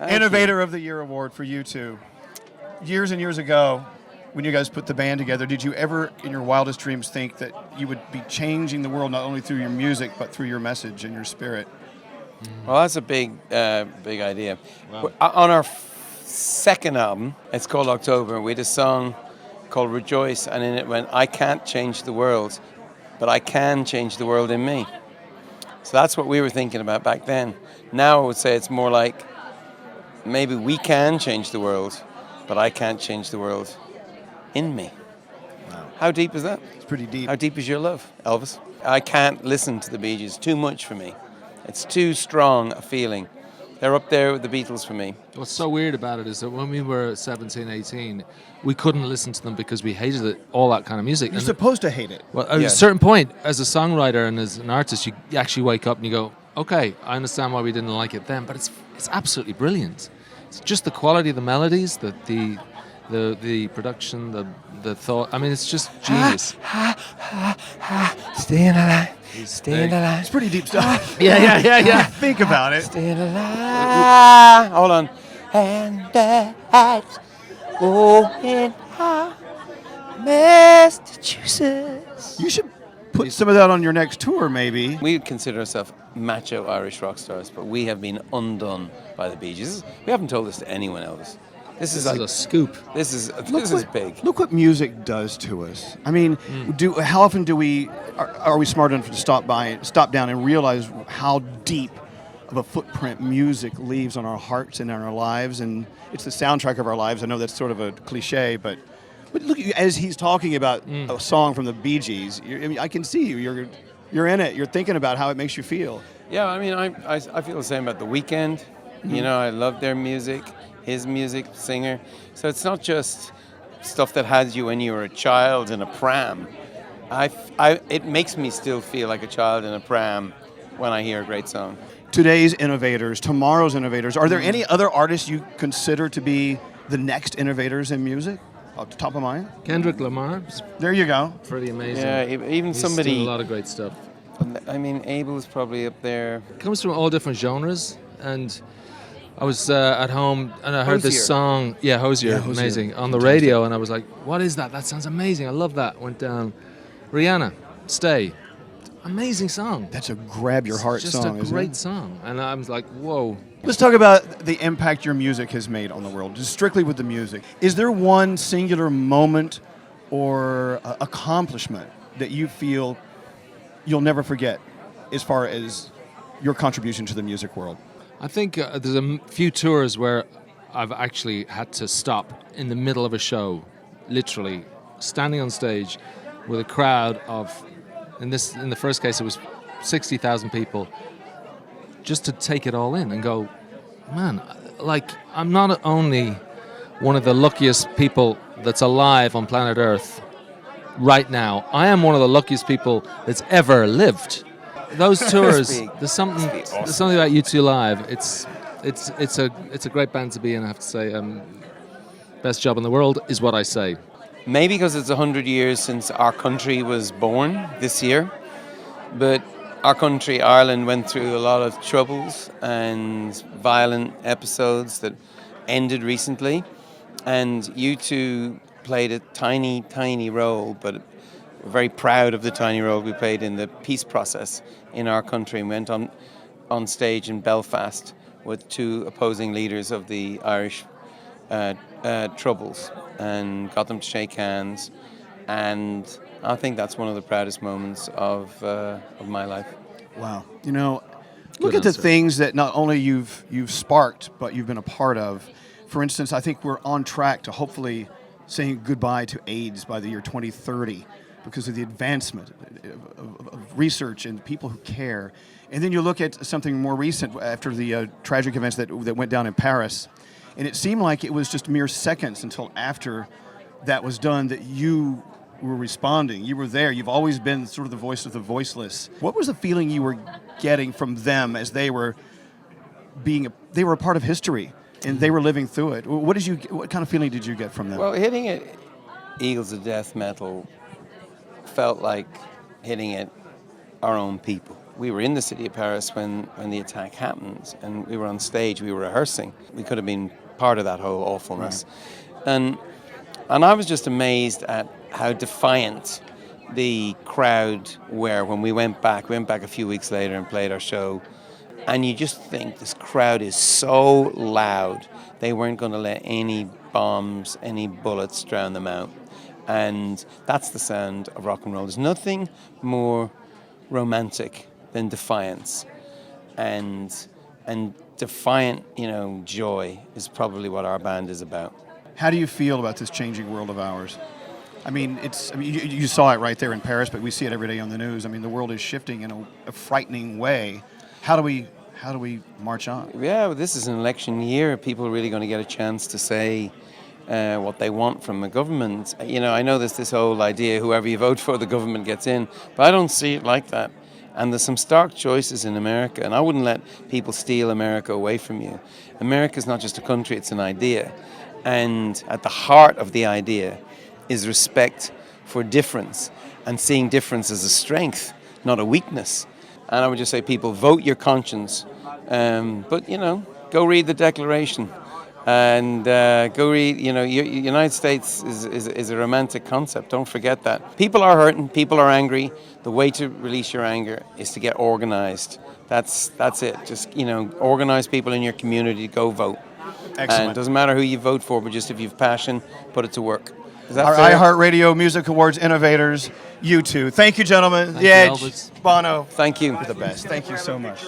Innovator of the Year award for you two. Years and years ago, when you guys put the band together, did you ever, in your wildest dreams, think that you would be changing the world not only through your music, but through your message and your spirit? Well, that's a big idea. Wow. On our second album, it's called October, we had a song called Rejoice, and in it went, I can't change the world, but I can change the world in me. So that's what we were thinking about back then. Now I would say it's more like, maybe we can change the world, but I can't change the world in me. Wow. How deep is that? It's pretty deep. How deep is your love, Elvis? I can't listen to the BeeGees. Too much for me. It's too strong a feeling. They're up there with the Beatles for me. What's so weird about it is that when we were 17, 18, we couldn't listen to them because we hated it, all that kind of music. You're supposed to hate it. Well, at a certain point, as a songwriter and as an artist, you actually wake up and you go, okay, I understand why we didn't like it then, but it's absolutely brilliant. It's just the quality of the melodies, the production, the thought. I mean, it's just genius. Staying alive. Staying alive. It's pretty deep stuff. Yeah. Think about it. Staying alive. Hold on. And that's going out, Massachusetts. You should put some of that on your next tour, maybe. We consider ourselves macho Irish rock stars, but we have been undone by the BeeGees. We haven't told this to anyone else. This is like a scoop. This is big. Look what music does to us. I mean, how often are we smart enough to stop down and realize how deep of a footprint music leaves on our hearts and on our lives, and it's the soundtrack of our lives. I know that's sort of a cliche, but look, as he's talking about a song from the BeeGees, I can see you. You're in it. You're thinking about how it makes you feel. Yeah, I mean, I feel the same about The Weeknd. Mm-hmm. You know, I love their music. His music, singer. So it's not just stuff that had you when you were a child in a pram. It makes me still feel like a child in a pram when I hear a great song. Today's innovators, tomorrow's innovators. Are there any other artists you consider to be the next innovators in music? Off the top of mind? Kendrick Lamar. There you go. Pretty amazing. Yeah, even He's somebody. doing a lot of great stuff. I mean, Abel's probably up there. It comes from all different genres, and I was at home and I heard this song. Yeah, Hozier, amazing, on the radio, and I was like, what is that? That sounds amazing. I love that. Went down. Rihanna, Stay. Amazing song. That's a grab your heart just song, just a great song. And I was like, whoa. Let's talk about the impact your music has made on the world, just strictly with the music. Is there one singular moment or accomplishment that you feel you'll never forget as far as your contribution to the music world? I think there's a few tours where I've actually had to stop in the middle of a show, literally standing on stage with a crowd of, in the first case it was 60,000 people, just to take it all in and go, man, like, I'm not only one of the luckiest people that's alive on planet Earth right now, I am one of the luckiest people that's ever lived. Those tours, there's something about U2 Live. It's a great band to be in, I have to say. Best job in the world is what I say. Maybe because it's 100 years since our country was born this year, but our country, Ireland, went through a lot of troubles and violent episodes that ended recently, and U2 played a tiny, tiny role, but we're very proud of the tiny role we played in the peace process in our country, and went on stage in Belfast with two opposing leaders of the Irish Troubles and got them to shake hands, and I think that's one of the proudest moments of my life. Wow. You know, look at the things that not only you've sparked, but you've been a part of. For instance, I think we're on track to hopefully saying goodbye to AIDS by the year 2030 because of the advancement of research and people who care. And then you look at something more recent after the tragic events that went down in Paris, and it seemed like it was just mere seconds until after that was done that you were responding. You were there. You've always been sort of the voice of the voiceless. What was the feeling you were getting from them as they were a part of history and they were living through it? What kind of feeling did you get from them? Well, hitting it, Eagles of Death Metal, felt like hitting it our own people, we were in the city of Paris when the attack happened, and we were on stage, we were rehearsing. We could have been part of that whole awfulness. Right. And I was just amazed at how defiant the crowd were when we went back. We went back a few weeks later and played our show. And you just think this crowd is so loud. They weren't going to let any bombs, any bullets drown them out. And that's the sound of rock and roll. There's nothing more romantic than defiance. And defiant, joy is probably what our band is about. How do you feel about this changing world of ours? I mean, you saw it right there in Paris, but we see it every day on the news. I mean, the world is shifting in a frightening way. How do we march on? Yeah, well, this is an election year. People are really going to get a chance to say what they want from the government. I know there's this whole idea, whoever you vote for, the government gets in, but I don't see it like that. And there's some stark choices in America, and I wouldn't let people steal America away from you. America's not just a country, it's an idea. And at the heart of the idea is respect for difference and seeing difference as a strength, not a weakness. And I would just say, people, vote your conscience. But, go read the Declaration. And go read, United States is a romantic concept. Don't forget that. People are hurting. People are angry. The way to release your anger is to get organized. That's it. Just, organize people in your community to go vote. Excellent. And it doesn't matter who you vote for, but just if you have passion, put it to work. Is that Our fair? iHeartRadio Music Awards Innovators, you two. Thank you, gentlemen. The Edge, Elvis. Bono. Thank you. You're the best. Thank you so much.